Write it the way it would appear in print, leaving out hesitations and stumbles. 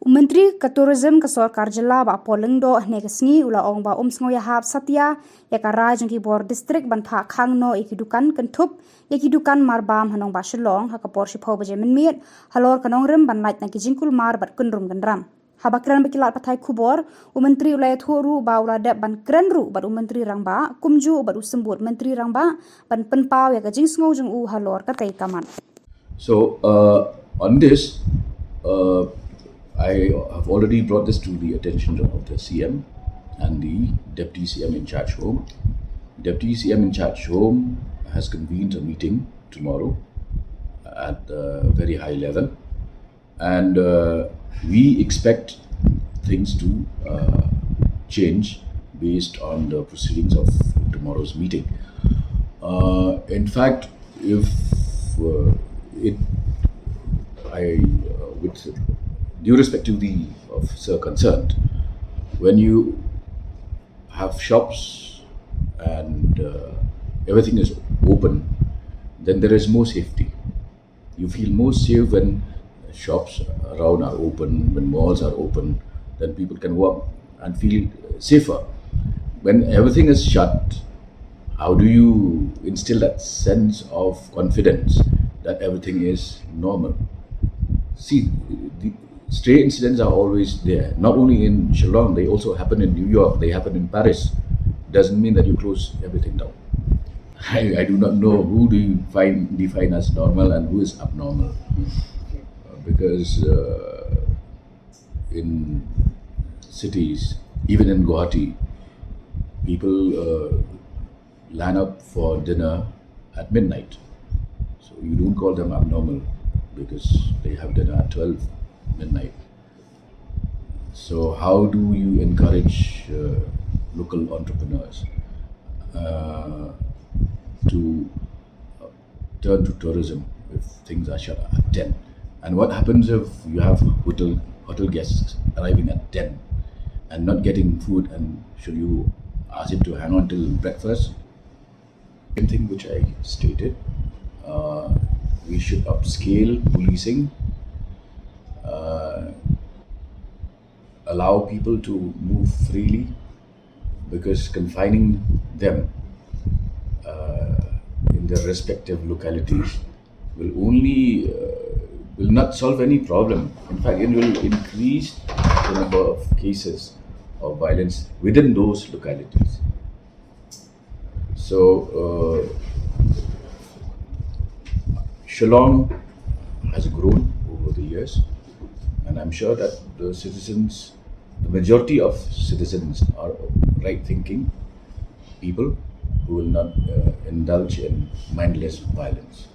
Myntri ka tourism ka sarkar jela ba poleng do negasngi ula ong ba Iahap satya ya ka raj ki bor district ban pha Khang no Dukan kentup Dukan marbam hanong ba Shillong ha ka por shipho Baje Mynmiet halor kanong rem ban light na ki jingkul mar bat kunrum gandram habakran bekilat pathai kubor Myntri ulai thoru ba ula de ban krenru bat Myntri rangba kumju bat usembut Myntri rangba ban penpau ya ka jingsngo jung halor ka tai kaman. So on this I have already brought this to the attention of the CM and the Deputy CM in charge home. Deputy CM in charge home has convened a meeting tomorrow at a very high level, and we expect things to change based on the proceedings of tomorrow's meeting. In fact, if with due respect to the officer concerned, when you have shops and everything is open, then there is more safety. You feel more safe when shops around are open, when malls are open, then people can walk and feel safer. When everything is shut, how do you instill that sense of confidence that everything is normal? See, the stray incidents are always there. Not only in Shillong, they also happen in New York, they happen in Paris. Doesn't mean that you close everything down. I do not know who do you define as normal and who is abnormal. Because in cities, even in Guwahati, people line up for dinner at midnight. So you don't call them abnormal because they have dinner at 12 midnight. So how do you encourage local entrepreneurs to turn to tourism if things are shut at 10? And what happens if you have hotel guests arriving at 10 and not getting food, and should you ask him to hang on till breakfast? Same thing which I stated. We should upscale policing, allow people to move freely, because confining them in their respective localities will not solve any problem. In fact, it will increase the number of cases of violence within those localities. So Shillong has grown over the years, and I'm sure that the majority of citizens are right-thinking people who will not indulge in mindless violence.